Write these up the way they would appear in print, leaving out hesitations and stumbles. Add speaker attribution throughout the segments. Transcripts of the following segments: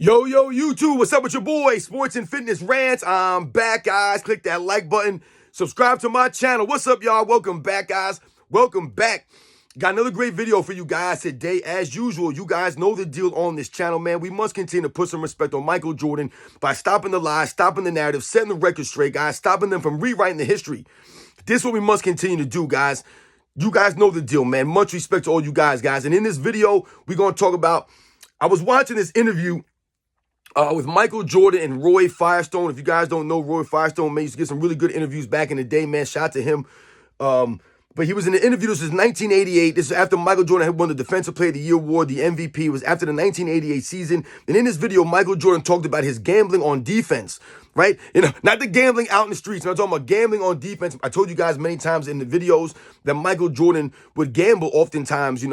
Speaker 1: Yo, YouTube, what's up with your boy? Sports and Fitness Rants. I'm back, guys. Click that like button. Subscribe to my channel. What's up, y'all? Welcome back, guys. Welcome back. Got another great video for you guys today. As usual, you guys know the deal on this channel, man. We must continue to put some respect on Michael Jordan by stopping the lies, stopping the narrative, setting the record straight, guys, stopping them from rewriting the history. This is what we must continue to do, guys. You guys know the deal, man. Much respect to all you guys. And in this video, we're going to talk about, I was watching this interview with Michael Jordan and Roy Firestone. If you guys don't know Roy Firestone, man, used to get some really good interviews back in the day, man. Shout out to him. But he was in the interview. This is 1988. This is after Michael Jordan had won the Defensive Player of the Year award, the MVP. It was after the 1988 season. And in this video, Michael Jordan talked about his gambling on defense, right? You know, not the gambling out in the streets. I'm talking about gambling on defense. I told you guys many times in the videos that Michael Jordan would gamble oftentimes,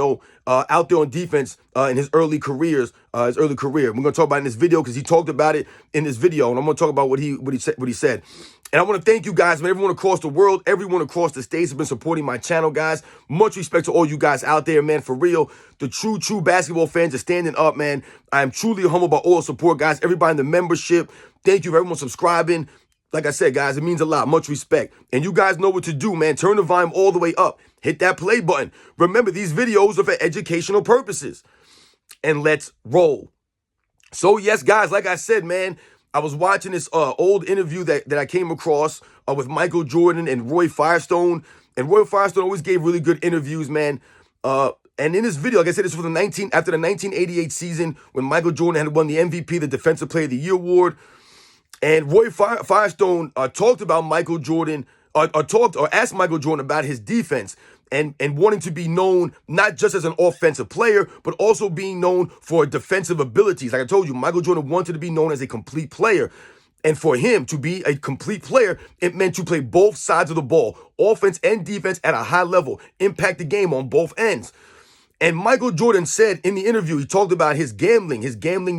Speaker 1: out there on defense in his early career. We're going to talk about it in this video because he talked about it in this video. And I'm going to talk about what he said. And I want to thank you guys, man. Everyone across the world, everyone across the states has been supporting my channel, guys. Much respect to all you guys out there, man. For real, the true basketball fans are standing up, man. I am truly humbled by all the support, guys. Everybody in the membership, thank you for everyone subscribing. Like I said, guys, it means a lot. Much respect. And you guys know what to do, man. Turn the volume all the way up. Hit that play button. Remember, these videos are for educational purposes. And let's roll. So, yes, guys, like I said, man, I was watching this old interview that I came across with Michael Jordan and Roy Firestone. And Roy Firestone always gave really good interviews, man. And in this video, like I said, this was after the 1988 season when Michael Jordan had won the MVP, the Defensive Player of the Year award. And Roy Firestone talked about Michael Jordan, asked Michael Jordan about his defense and wanting to be known not just as an offensive player, but also being known for defensive abilities. Like I told you, Michael Jordan wanted to be known as a complete player. And for him to be a complete player, it meant to play both sides of the ball, offense and defense at a high level, impact the game on both ends. And Michael Jordan said in the interview, he talked about his gambling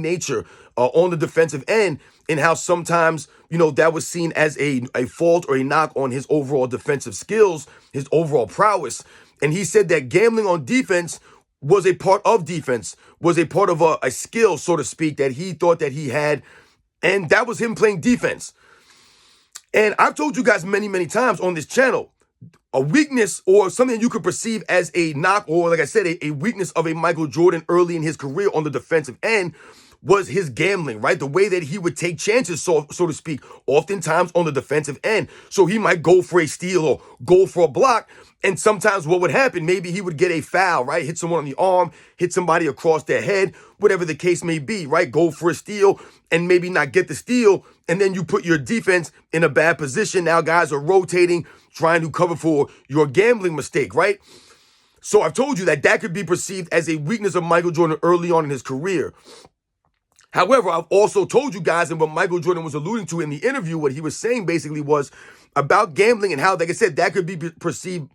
Speaker 1: nature on the defensive end and how sometimes, that was seen as a fault or a knock on his overall defensive skills, his overall prowess. And he said that gambling on defense was a part of defense, was a part of a skill, so to speak, that he thought that he had. And that was him playing defense. And I've told you guys many times on this channel, a weakness or something you could perceive as a knock or, like I said, a weakness of a Michael Jordan early in his career on the defensive end was his gambling, right? The way that he would take chances, so to speak, oftentimes on the defensive end. So he might go for a steal or go for a block. And sometimes what would happen, maybe he would get a foul, right? Hit someone on the arm, hit somebody across their head, whatever the case may be, right? Go for a steal and maybe not get the steal. And then you put your defense in a bad position. Now guys are rotating, trying to cover for your gambling mistake, right? So I've told you that could be perceived as a weakness of Michael Jordan early on in his career. However, I've also told you guys, and what Michael Jordan was alluding to in the interview, what he was saying basically was about gambling and how, like I said, that could be perceived,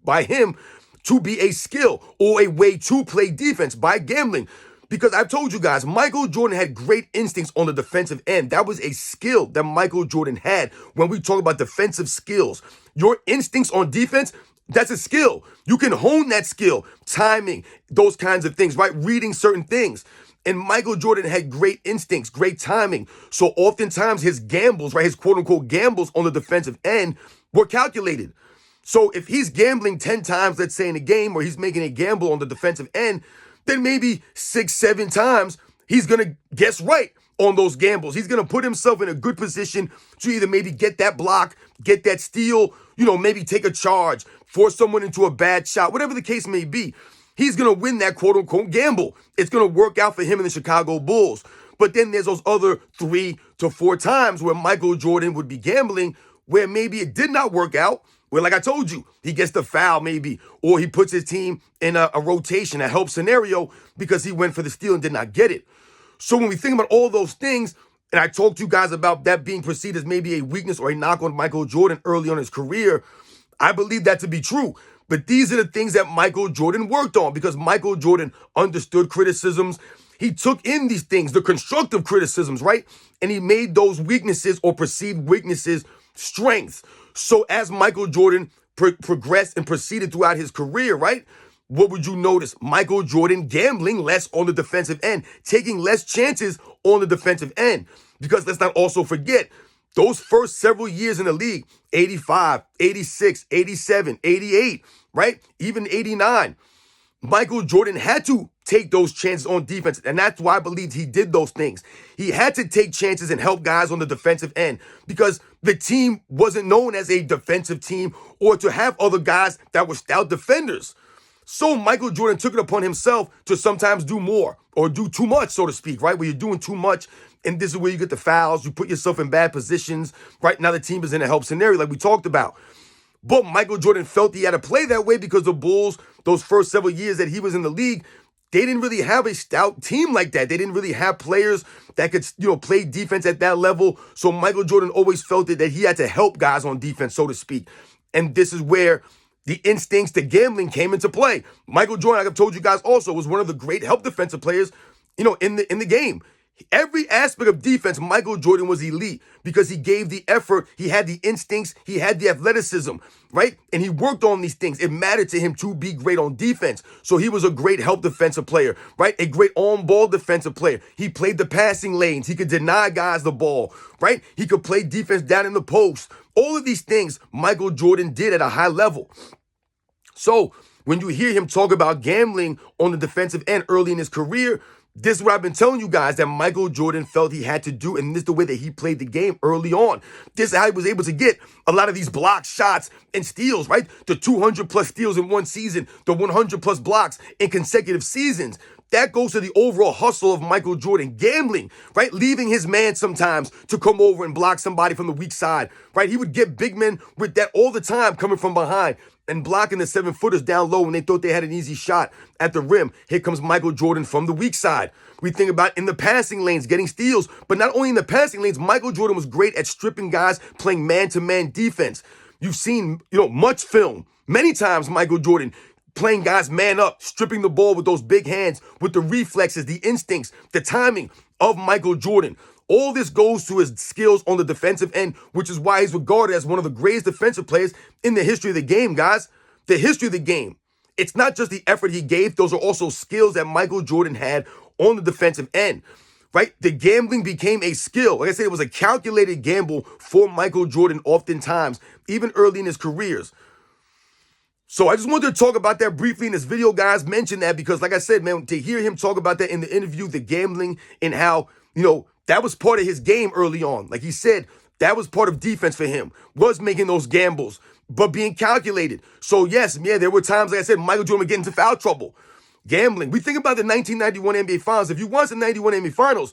Speaker 1: by him to be a skill or a way to play defense by gambling. Because I've told you guys, Michael Jordan had great instincts on the defensive end. That was a skill that Michael Jordan had when we talk about defensive skills. Your instincts on defense, that's a skill. You can hone that skill, timing, those kinds of things, right? Reading certain things. And Michael Jordan had great instincts, great timing. So oftentimes his gambles, right, his quote unquote gambles on the defensive end were calculated. So if he's gambling 10 times, let's say in a game, or he's making a gamble on the defensive end, then maybe 6-7 times he's going to guess right on those gambles. He's going to put himself in a good position to either maybe get that block, get that steal, maybe take a charge, force someone into a bad shot, whatever the case may be. He's going to win that quote-unquote gamble. It's going to work out for him in the Chicago Bulls. But then there's those other 3 to 4 times where Michael Jordan would be gambling where maybe it did not work out, where, like I told you, he gets the foul maybe, or he puts his team in a rotation, a help scenario, because he went for the steal and did not get it. So when we think about all those things, and I talked to you guys about that being perceived as maybe a weakness or a knock on Michael Jordan early on in his career, I believe that to be true. But these are the things that Michael Jordan worked on because Michael Jordan understood criticisms. He took in these things, the constructive criticisms, right? And he made those weaknesses or perceived weaknesses strengths. So as Michael Jordan progressed and proceeded throughout his career, right? What would you notice? Michael Jordan gambling less on the defensive end, taking less chances on the defensive end. Because let's not also forget, those first several years in the league, 85, 86, 87, 88, right? Even 89, Michael Jordan had to take those chances on defense, and that's why I believe he did those things. He had to take chances and help guys on the defensive end because the team wasn't known as a defensive team or to have other guys that were stout defenders. So Michael Jordan took it upon himself to sometimes do more or do too much, so to speak, right? Where you're doing too much, and this is where you get the fouls. You put yourself in bad positions, right? Now the team is in a help scenario like we talked about. But Michael Jordan felt he had to play that way because the Bulls, those first several years that he was in the league, they didn't really have a stout team like that. They didn't really have players that could, play defense at that level. So Michael Jordan always felt it that he had to help guys on defense, so to speak. And this is where the instincts to gambling came into play. Michael Jordan, like I've told you guys also, was one of the great help defensive players, in the game. Every aspect of defense, Michael Jordan was elite because he gave the effort, he had the instincts, he had the athleticism, right? And he worked on these things. It mattered to him to be great on defense. So he was a great help defensive player, right? A great on-ball defensive player. He played the passing lanes. He could deny guys the ball, right? He could play defense down in the post. All of these things Michael Jordan did at a high level. So when you hear him talk about gambling on the defensive end early in his career, this is what I've been telling you guys that Michael Jordan felt he had to do, and this is the way that he played the game early on. This is how he was able to get a lot of these block shots and steals, right? The 200-plus steals in one season, the 100-plus blocks in consecutive seasons. That goes to the overall hustle of Michael Jordan gambling, right? Leaving his man sometimes to come over and block somebody from the weak side, right? He would get big men with that all the time coming from behind and blocking the 7-footers down low when they thought they had an easy shot at the rim. Here comes Michael Jordan from the weak side. We think about in the passing lanes, getting steals, but not only in the passing lanes, Michael Jordan was great at stripping guys, playing man-to-man defense. You've seen, much film. Many times Michael Jordan playing guys man up, stripping the ball with those big hands, with the reflexes, the instincts, the timing of Michael Jordan. All this goes to his skills on the defensive end, which is why he's regarded as one of the greatest defensive players in the history of the game, guys. The history of the game. It's not just the effort he gave. Those are also skills that Michael Jordan had on the defensive end, right? The gambling became a skill. Like I said, it was a calculated gamble for Michael Jordan oftentimes, even early in his careers. So I just wanted to talk about that briefly in this video, guys. Mention that because, like I said, man, to hear him talk about that in the interview, the gambling and how, that was part of his game early on. Like he said, that was part of defense for him, was making those gambles, but being calculated. So yes, there were times, like I said, Michael Jordan would get into foul trouble. Gambling. We think about the 1991 NBA Finals. If you watch the 91 NBA Finals,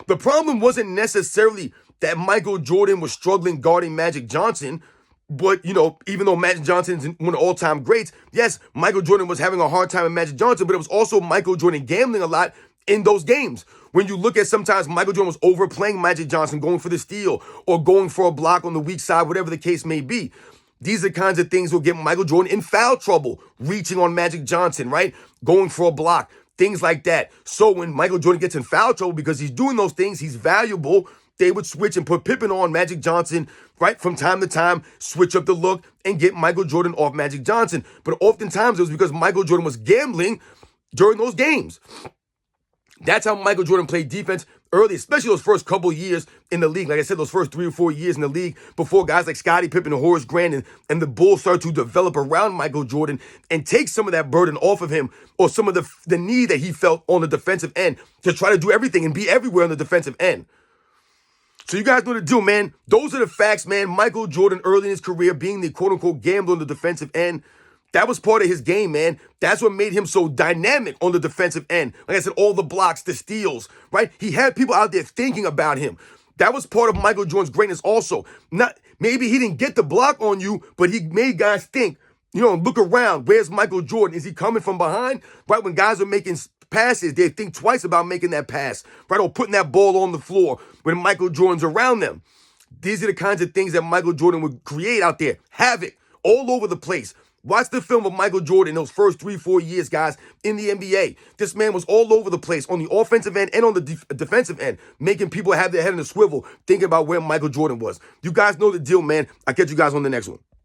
Speaker 1: the problem wasn't necessarily that Michael Jordan was struggling guarding Magic Johnson. But, even though Magic Johnson is one of the all-time greats, yes, Michael Jordan was having a hard time with Magic Johnson, but it was also Michael Jordan gambling a lot in those games. When you look at sometimes Michael Jordan was overplaying Magic Johnson, going for the steal or going for a block on the weak side, whatever the case may be. These are the kinds of things that will get Michael Jordan in foul trouble, reaching on Magic Johnson, right? Going for a block, things like that. So when Michael Jordan gets in foul trouble because he's doing those things, he's valuable. They would switch and put Pippen on Magic Johnson, right? From time to time, switch up the look and get Michael Jordan off Magic Johnson. But oftentimes it was because Michael Jordan was gambling during those games. That's how Michael Jordan played defense early, especially those first couple years in the league. Like I said, those first 3 or 4 years in the league before guys like Scottie Pippen and Horace Grant and the Bulls started to develop around Michael Jordan and take some of that burden off of him or some of the need that he felt on the defensive end to try to do everything and be everywhere on the defensive end. So you guys know what to do, man. Those are the facts, man. Michael Jordan early in his career being the quote-unquote gambler on the defensive end. That was part of his game, man. That's what made him so dynamic on the defensive end. Like I said, all the blocks, the steals, right? He had people out there thinking about him. That was part of Michael Jordan's greatness also. Maybe he didn't get the block on you, but he made guys think, look around. Where's Michael Jordan? Is he coming from behind? Right? When guys are making passes, they think twice about making that pass, right? Or putting that ball on the floor when Michael Jordan's around them. These are the kinds of things that Michael Jordan would create out there. Havoc all over the place. Watch the film of Michael Jordan those first 3-4 years, guys, in the NBA. This man was all over the place on the offensive end and on the defensive end, making people have their head in a swivel, thinking about where Michael Jordan was. You guys know the deal, man. I'll catch you guys on the next one.